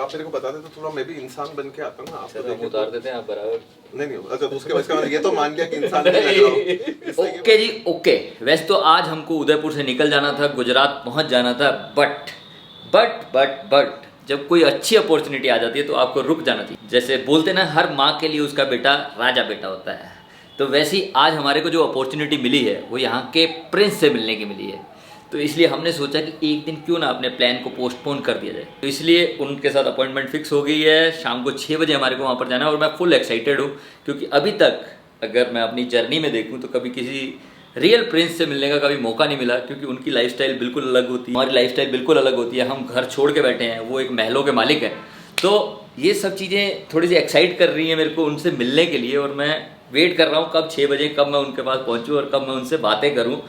आप मेरे को बता दें तो थोड़ा मैं भी इंसान बन के आता हूँ ना, आपको हम उतार देते हैं आप बराबर। नहीं अच्छा तो उसके बाद मैंने ये तो मान लिया कि इंसान नहीं लग रहा हूँ। ओके जी ओके। वैसे तो आज हमको उदयपुर से निकल जाना था, गुजरात पहुंच जाना था, बट जब कोई अच्छी अपॉर्चुनिटी आ जाती है तो आपको रुक जाना चाहिए। जैसे बोलते ना, हर माँ के लिए उसका बेटा राजा बेटा होता है। तो वैसे ही आज हमारे को जो अपॉर्चुनिटी मिली है वो यहाँ के प्रिंस से मिलने की मिली है। तो इसलिए हमने सोचा कि एक दिन क्यों ना अपने प्लान को पोस्टपोन कर दिया जाए। तो इसलिए उनके साथ अपॉइंटमेंट फिक्स हो गई है, शाम को 6 बजे हमारे को वहाँ पर जाना है। और मैं फुल एक्साइटेड हूँ क्योंकि अभी तक अगर मैं अपनी जर्नी में देखूँ तो कभी किसी रियल प्रिंस से मिलने का कभी मौका नहीं मिला, क्योंकि उनकी लाइफस्टाइल बिल्कुल अलग होती है, हमारी लाइफस्टाइल बिल्कुल अलग होती है। हम घर छोड़ के बैठे हैं, वो एक महलों के मालिक हैं। तो ये सब चीज़ें थोड़ी सी एक्साइट कर रही हैं मेरे को उनसे मिलने के लिए। और मैं वेट कर रहा हूँ कब 6 बजे कब मैं उनके पास पहुँचूँ और कब मैं उनसे बातें करूँ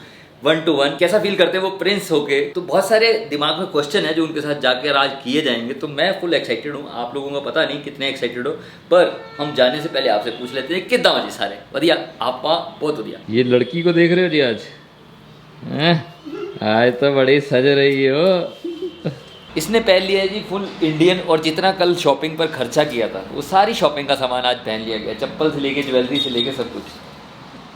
1 to 1। कैसा फील करते हैं वो प्रिंस होके। तो बहुत सारे दिमाग में क्वेश्चन है जो उनके साथ जाकर आज किए जाएंगे। तो मैं फुल एक्साइटेड हूँ, आप लोगों का पता नहीं कितने एक्साइटेड हो। पर हम जाने से पहले आपसे पूछ लेते हैं कितना बजे सारे बढ़िया आप बहुत बढ़िया। ये लड़की को देख रहे हो जी आज तो बड़ी सज रही हो। इसने पहन लिया है जी फुल इंडियन, और जितना कल शॉपिंग पर खर्चा किया था वो सारी शॉपिंग का सामान आज पहन लिया गया, चप्पल से लेके ज्वेलरी से लेके सब कुछ।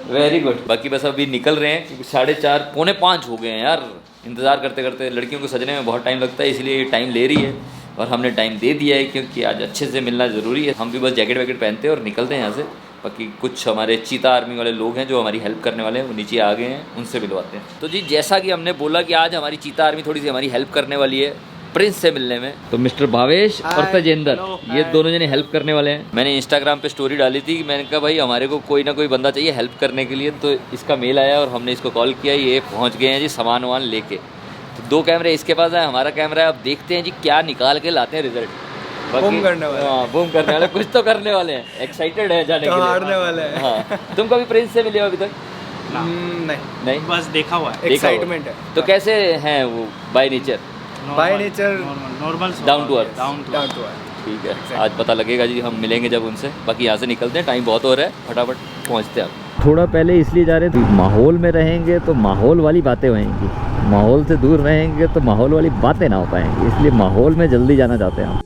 Very good. बाकी बस अभी निकल रहे हैं क्योंकि 4:30 पौने 5 हो गए हैं यार। इंतज़ार करते करते लड़कियों को सजने में बहुत टाइम लगता है, इसलिए ये टाइम ले रही है और हमने टाइम दे दिया है क्योंकि आज अच्छे से मिलना ज़रूरी है। हम भी बस जैकेट वैकेट पहनते हैं और निकलते हैं यहाँ से। बाकी कुछ हमारे चीता आर्मी वाले लोग हैं जो हमारी हेल्प करने वाले हैं, वो नीचे आ गए हैं, उनसे मिलवाते हैं। तो जी जैसा कि हमने बोला कि आज हमारी चीता आर्मी थोड़ी सी हमारी हेल्प करने वाली है प्रिंस से मिलने में। तो मिस्टर भावेश और तजेंद्र ये दोनों जने हेल्प करने वाले हैं। मैंने इंस्टाग्राम पे स्टोरी डाली थी, मैंने कहा भाई हमारे को कोई ना कोई बंदा चाहिए हेल्प करने के लिए। तो इसका मेल आया और हमने इसको कॉल किया, ये पहुंच गए हैं जी सामान वामान लेके। तो 2 कैमरे इसके पास है, हमारा कैमरा है। अब देखते हैं जी क्या निकाल के लाते हैं रिजल्ट। बूम करने वाले। हाँ बूम करने वाले, कुछ तो करने वाले हैं। एक्साइटेड है जाने के लिए, हारने वाले हैं। हाँ तुम कभी प्रिंस से मिले हो अभी तक? नहीं बस देखा हुआ है। एक्साइटमेंट है। तो कैसे हैं वो by nature? By nature normal down to earth. Down to down to earth. ठीक है आज पता लगेगा जी, हम मिलेंगे जब उनसे। बाकी यहाँ से निकलते हैं, टाइम बहुत हो रहा है, फटाफट पहुँचते हैं। थोड़ा पहले इसलिए जा रहे थे, माहौल में रहेंगे तो माहौल वाली बातें होंगी, माहौल से दूर रहेंगे तो माहौल वाली बातें ना हो पाएंगी, इसलिए माहौल में जल्दी जाना चाहते हैं हम।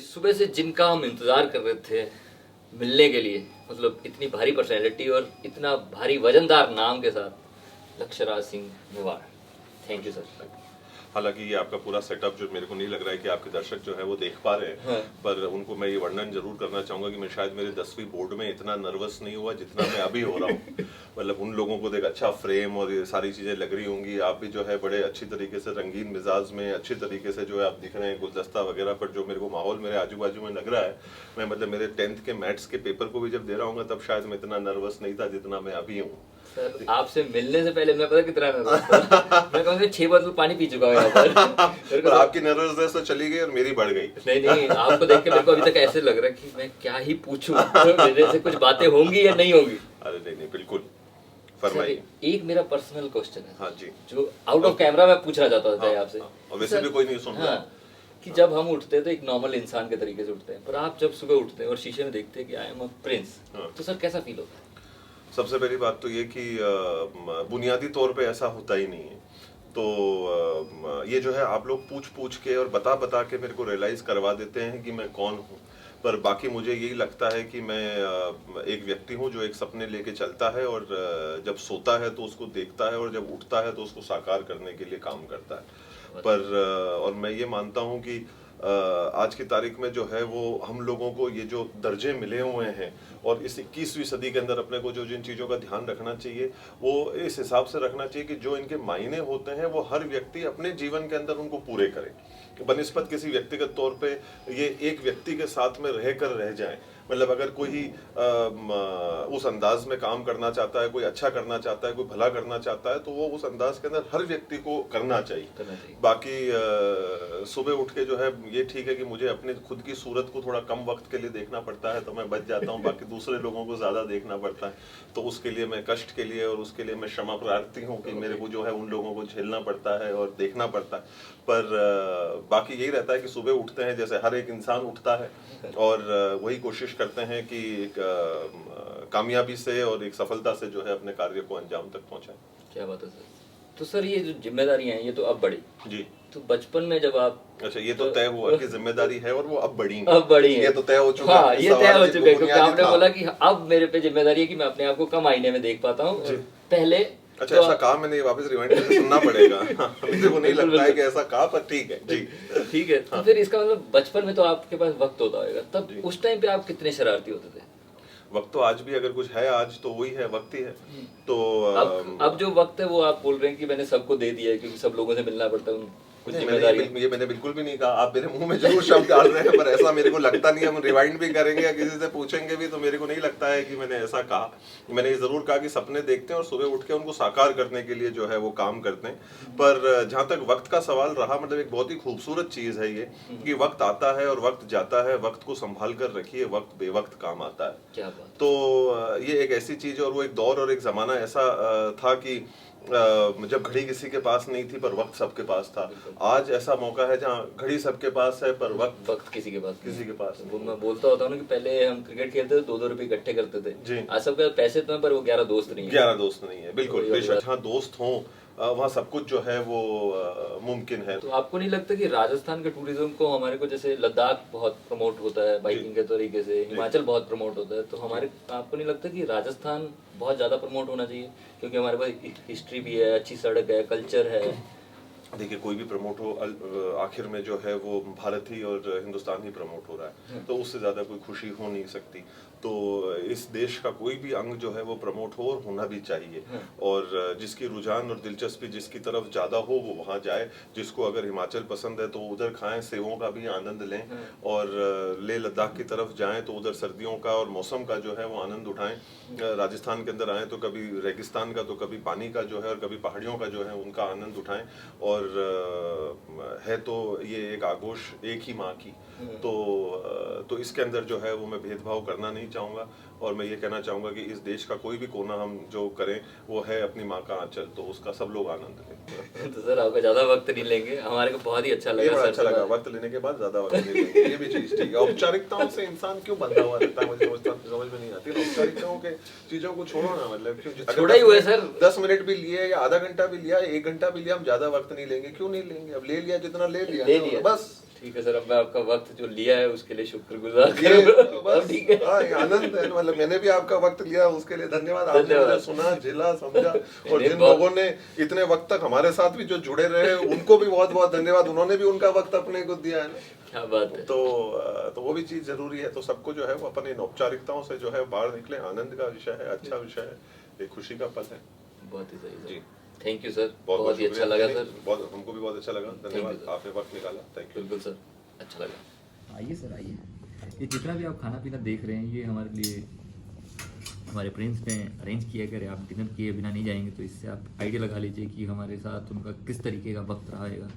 सुबह से जिनका हम इंतज़ार कर रहे थे मिलने के लिए, मतलब इतनी भारी पर्सनैलिटी और इतना भारी वजनदार नाम के साथ, Lakshyaraj Singh Mewar, thank you sir. हालांकि ये आपका पूरा सेटअप जो मेरे को नहीं लग रहा है कि आपके दर्शक जो है वो देख पा रहे हैं, हाँ। पर उनको मैं ये वर्णन जरूर करना चाहूंगा कि मैं शायद मेरे 10वीं बोर्ड में इतना नर्वस नहीं हुआ जितना मैं अभी हो रहा हूँ। मतलब उन लोगों को देख अच्छा फ्रेम और ये सारी चीजें लग रही होंगी, आप भी जो है बड़े अच्छी तरीके से रंगीन मिजाज में अच्छी तरीके से जो है आप दिख रहे हैं गुलदस्ता वगैरह पर। जो मेरे को माहौल मेरे आजू बाजू में लग रहा है, मैं मतलब मेरे 10th के मैथ्स के पेपर को भी जब दे रहा हूँ तब शायद मैं इतना नर्वस नहीं था जितना मैं अभी हूँ। सर आपसे मिलने से पहले मैं पता कितना नर्वस था। मैं कम से 6 बोतल पानी पी चुका हूँ यहाँ पर। पर आपकी नर्वसनेस तो चली गई और मेरी बढ़ गई। नहीं आपको देख के मेरे को अभी तक ऐसे लग रहा है कि मैं क्या ही पूछूं, मेरे से कुछ बातें होंगी या नहीं होंगी। अरे नहीं बिल्कुल फरमाइए। एक मेरा पर्सनल क्वेश्चन है, हाँ जी, जो आउट ऑफ कैमरा मैं पूछना चाहता था आपसे। और वैसे भी कोई नहीं सुन रहा। कि जब हम उठते हैं तो एक नॉर्मल इंसान के तरीके से उठते हैं, पर आप जब सुबह उठते हैं और शीशे में देखते हैं कि आई एम अ प्रिंस, तो सर कैसा फील होता है? सबसे पहली बात तो ये कि बुनियादी तौर पे ऐसा होता ही नहीं है। तो ये जो है आप लोग पूछ के और बता के मेरे को रियलाइज करवा देते हैं कि मैं कौन हूँ, पर बाकी मुझे यही लगता है कि मैं एक व्यक्ति हूँ जो एक सपने लेके चलता है और जब सोता है तो उसको देखता है और जब उठता है तो उसको साकार करने के लिए काम करता है। पर और मैं ये मानता हूँ कि आज की तारीख में जो है वो हम लोगों को ये जो दर्जे मिले हुए हैं और इस 21वीं सदी के अंदर अपने को जो जिन चीज़ों का ध्यान रखना चाहिए वो इस हिसाब से रखना चाहिए कि जो इनके मायने होते हैं वो हर व्यक्ति अपने जीवन के अंदर उनको पूरे करे, बनिस्बत किसी व्यक्तिगत तौर पे ये एक व्यक्ति के साथ में रह जाए। मतलब अगर कोई उस अंदाज में काम करना चाहता है, कोई अच्छा करना चाहता है, कोई भला करना चाहता है, तो वो उस अंदाज के अंदर हर व्यक्ति को करना चाहिए। बाकी सुबह उठ के जो है ये ठीक है कि मुझे अपने खुद की सूरत को थोड़ा कम वक्त के लिए देखना पड़ता है तो मैं बच जाता हूँ, बाकी दूसरे लोगों को ज्यादा देखना पड़ता है, तो उसके लिए मैं कष्ट के लिए और उसके लिए मैं क्षमा प्रार्थी हूँ कि मेरे को जो है उन लोगों को झेलना पड़ता है और देखना पड़ता है। पर बाकी यही रहता है कि सुबह उठते हैं जैसे हर एक इंसान उठता है और वही कोशिश करते हैं कि एक कामयाबी से और एक सफलता से जो है अपने कार्य को अंजाम तक पहुंचाएं। क्या बात है सर। तो सर ये जो जिम्मेदारियां हैं ये तो अब बड़ी जी, तो बचपन में जब आप अच्छा ये तो तय हुआ कि जिम्मेदारी है और वो अब बड़ी है। अब बड़ी है, ये तो तय हो चुका हाँ, है। ये तय हो चुका है क्योंकि बुनियादी आपने था। बोला कि अब मेरे पे जिम्मेदारी है कि मैं अपने आप को कम आईने में देख पाता हूँ। पहले अच्छा तो ऐसा कहा मैंने, वापस रिवाइंड करके सुनना पड़ेगा। मुझे को नहीं लगता है कि ऐसा कहा, पर ठीक है जी। ठीक है, तो फिर इसका मतलब बचपन में तो आपके पास वक्त होता होगा, तब उस टाइम पे आप कितने शरारती होते थे? वक्त तो आज भी अगर कुछ है आज तो वही है, वक्त ही है। तो अब जो वक्त है वो आप बोल रहे हैं कि मैंने सबको दे दिया है क्योंकि सब लोगों से मिलना पड़ता है, कुछ जिम्मेदारी। ये मैंने बिल्कुल भी नहीं कहा, आप मेरे मुंह में जरूर शब्द डाल रहे हैं पर ऐसा मेरे को लगता नहीं है। हम रिवाइंड भी करेंगे या किसी से पूछेंगे भी तो मेरे को नहीं लगता है कि मैंने ऐसा कहा। मैंने ये जरूर कहा कि सपने देखते हैं और सुबह उठ के उनको साकार करने के लिए जो है वो काम करते हैं। पर जहाँ तक वक्त का सवाल रहा, मतलब एक बहुत ही खूबसूरत चीज है ये कि वक्त आता है और वक्त जाता है, वक्त को संभाल कर रखिए, वक्त बेवक्त काम आता है। क्या बात। तो ये एक ऐसी चीज है और वो एक दौर और एक जमाना ऐसा था कि जब घड़ी किसी के पास नहीं थी पर वक्त सबके पास था। आज ऐसा मौका है जहाँ घड़ी सबके पास है पर वक्त किसी के पास नहीं। वो मैं बोलता होता हूँ ना कि पहले हम क्रिकेट खेलते थे, 2-2 रुपए इकट्ठे करते थे जी। आज सबके पास पैसे तो हैं पर वो 11 दोस्त नहीं है। 11 दोस्त नहीं है, बिल्कुल। वही बेशक जहाँ दोस्त हों वहाँ सब कुछ जो है वो मुमकिन है। तो आपको नहीं लगता कि राजस्थान के टूरिज्म को हमारे को, जैसे लद्दाख बहुत प्रमोट होता है बाइकिंग के तरीके से, हिमाचल बहुत प्रमोट होता है, तो हमारे आपको नहीं लगता कि राजस्थान बहुत ज्यादा प्रमोट होना चाहिए क्योंकि हमारे पास हिस्ट्री भी है, अच्छी सड़क है, कल्चर है? देखिए कोई भी प्रमोट हो, आखिर में जो है वो भारत ही और हिंदुस्तान ही प्रमोट हो रहा है, तो उससे ज़्यादा कोई खुशी हो नहीं सकती। तो इस देश का कोई भी अंग जो है वो प्रमोट हो और होना भी चाहिए, और जिसकी रुझान और दिलचस्पी जिसकी तरफ ज़्यादा हो वो वहाँ जाए। जिसको अगर हिमाचल पसंद है तो उधर खाएं, सेवों का भी आनंद लें, और लेह लद्दाख की तरफ जाएं तो उधर सर्दियों का और मौसम का जो है वो आनंद उठाएं। राजस्थान के अंदर आएँ तो कभी रेगिस्तान का तो कभी पानी का जो है और कभी पहाड़ियों का जो है उनका आनंद उठाएं। और है तो ये एक आगोश एक ही माँ की, तो इसके अंदर जो है वो मैं भेदभाव करना नहीं चाहूँगा, और मैं ये कहना चाहूँगा कि इस देश का कोई भी कोना हम जो करें वो है अपनी माँ का आंचल, तो उसका सब लोग आनंद लें। तो सर आपका ज़्यादा वक्त नहीं लेंगे, हमारे को बहुत ही अच्छा लगा। अच्छा लगा, वक्त लेने के बाद ज़्यादा वक्त नहीं लेंगे, ये भी चीज़ ठीक है। औपचारिकताओं से इंसान क्यों बंधा हुआ रहता है, मुझे समझ में नहीं आती। औपचारिकताओं के चीज़ों को छोड़ो ना, मतलब क्यों छोड़ा ही हुआ है सर। 10 मिनट भी लिए या आधा घंटा भी लिया, 1 घंटा भी लिया, हम ज़्यादा वक्त नहीं लेंगे। क्यों नहीं लेंगे? अब ले लिया जितना ले लिया बस। ठीक है सर, अब मैं आपका वक्त जो लिया है उसके लिए शुक्रगुजार करूंगा। ठीक है, आनंद है, मतलब मैंने भी आपका वक्त लिया उसके लिए धन्यवाद। आपने मुझे सुना, झेला, समझा, और जिन लोगों ने इतने वक्त तक हमारे साथ भी जो जुड़े रहे उनको भी बहुत बहुत धन्यवाद। उन्होंने भी उनका वक्त अपने को दिया है ना, क्या बात है। तो वो भी चीज जरूरी है। तो सबको जो है वो अपन इन औपचारिकताओं से जो है बाहर निकले। आनंद का विषय है, अच्छा विषय है, एक खुशी का पल है। बहुत ही सही जी, थैंक यू सर, बहुत ही अच्छा लगा सर। बहुत, हमको भी बहुत अच्छा लगा, धन्यवाद, आपने वक्त निकाला, थैंक यू। बिल्कुल सर, अच्छा लगा। आइए सर आइए, ये जितना भी आप खाना पीना देख रहे हैं ये हमारे लिए हमारे प्रिंस ने अरेंज किया। अगर आप डिनर किए बिना नहीं जाएंगे तो इससे आप आइडिया लगा लीजिए कि हमारे साथ उनका किस तरीके का वक्त रहेगा।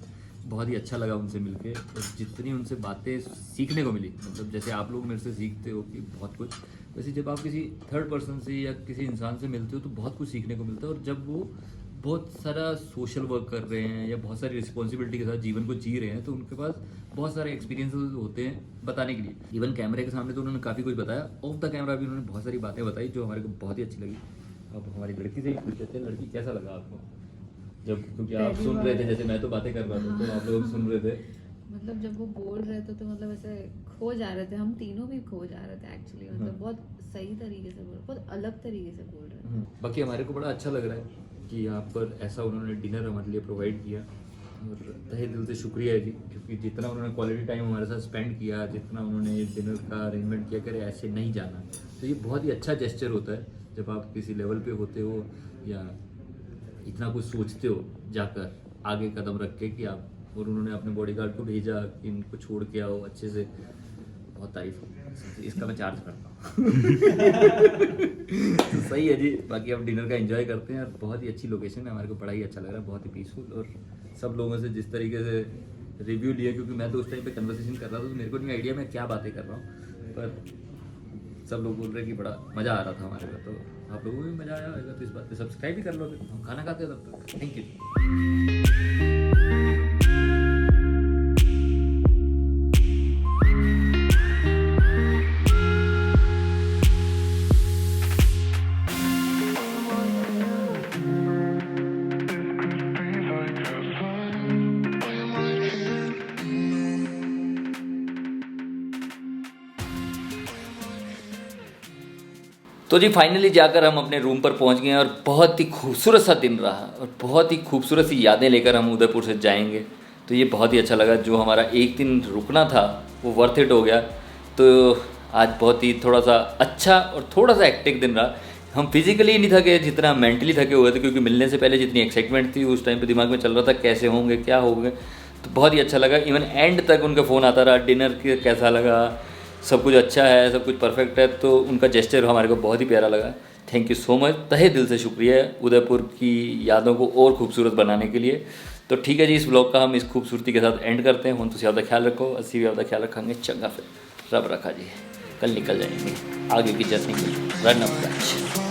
बहुत ही अच्छा लगा उनसे मिलके, और जितनी उनसे बातें सीखने को मिली, मतलब जैसे आप लोग मेरे से सीखते हो कि बहुत कुछ, वैसे जब आप किसी थर्ड पर्सन से या किसी इंसान से मिलते हो तो बहुत कुछ सीखने को मिलता है। और जब वो बहुत सारा सोशल वर्क कर रहे हैं या बहुत सारी रिस्पॉन्सिबिलिटी के साथ जीवन को जी रहे हैं तो उनके पास बहुत सारे एक्सपीरियंसेस होते हैं बताने के लिए। इवन कैमरे के सामने तो उन्होंने काफ़ी कुछ बताया, ऑफ द कैमरा भी उन्होंने बहुत सारी बातें बताई जो हमारे को बहुत ही अच्छी लगी। अब हमारी लड़की से ही पूछ लेते हैं, लड़की कैसा लगा आपको जब, क्योंकि आप सुन रहे थे, जैसे मैं तो बातें कर रहा था तो आप लोग सुन रहे थे। मतलब जब वो बोल रहे थे तो मतलब ऐसे खो जा रहे थे, हम तीनों भी खो जा रहे थे एक्चुअली। मतलब बहुत सही तरीके से बोल, बहुत अलग तरीके से बोल रहे थे। बाकी हमारे को बड़ा अच्छा लग रहा है कि यहाँ पर ऐसा उन्होंने डिनर हमारे लिए प्रोवाइड किया, और तहे दिल से शुक्रिया है जी, क्योंकि जितना उन्होंने क्वालिटी टाइम हमारे साथ स्पेंड किया, जितना उन्होंने डिनर का अरेंजमेंट किया, करे ऐसे नहीं जाना, तो ये बहुत ही अच्छा जेस्चर होता है जब आप किसी लेवल पे होते हो या इतना कुछ सोचते हो जाकर आगे कदम रख के कि आप, और उन्होंने अपने बॉडीगार्ड को भेजा कि इनको छोड़ के आओ अच्छे से, बहुत तारीफ हो, इसका मैं चार्ज करता हूँ। तो सही है जी, बाकी अब डिनर का एंजॉय करते हैं और बहुत ही अच्छी लोकेशन है, हमारे को बड़ा ही अच्छा लग रहा है, बहुत ही पीसफुल। और सब लोगों से जिस तरीके से रिव्यू लिया, क्योंकि मैं तो उस टाइम पे कन्वर्सेशन कर रहा था तो मेरे को नहीं आइडिया मैं क्या बातें कर रहा हूँ, पर सब लोग बोल रहे हैं कि बड़ा मज़ा आ रहा था हमारे को। तो आप लोगों को भी मज़ा आया होगा, तो इस बात पे सब्सक्राइब भी कर लो, फिर हम खाना खाते हैं तब तक। Thank you. तो जी फाइनली जाकर हम अपने रूम पर पहुंच गए हैं और बहुत ही खूबसूरत सा दिन रहा और बहुत ही खूबसूरत सी यादें लेकर हम उदयपुर से जाएंगे। तो ये बहुत ही अच्छा लगा, जो हमारा एक दिन रुकना था वो वर्थ इट हो गया। तो आज बहुत ही थोड़ा सा अच्छा और थोड़ा सा एक्टिव दिन रहा। हम फिजिकली नहीं थके जितना मेंटली थके हुए थे, क्योंकि मिलने से पहले जितनी एक्साइटमेंट थी उस टाइम पे दिमाग में चल रहा था कैसे होंगे क्या होंगे। तो बहुत ही अच्छा लगा, इवन एंड तक उनका फ़ोन आता रहा, डिनर कैसा लगा, सब कुछ अच्छा है, सब कुछ परफेक्ट है। तो उनका जेस्चर हमारे को बहुत ही प्यारा लगा। थैंक यू सो मच, तहे दिल से शुक्रिया उदयपुर की यादों को और खूबसूरत बनाने के लिए। तो ठीक है जी, इस ब्लॉग का हम इस खूबसूरती के साथ एंड करते हैं। हम तो ज़्यादा ख्याल रखो, अस्सी भी ज़्यादा ख्याल रखेंगे। चंगा फिर रब रखा जी, कल निकल जाएंगे आगे की जर्नी में। Run up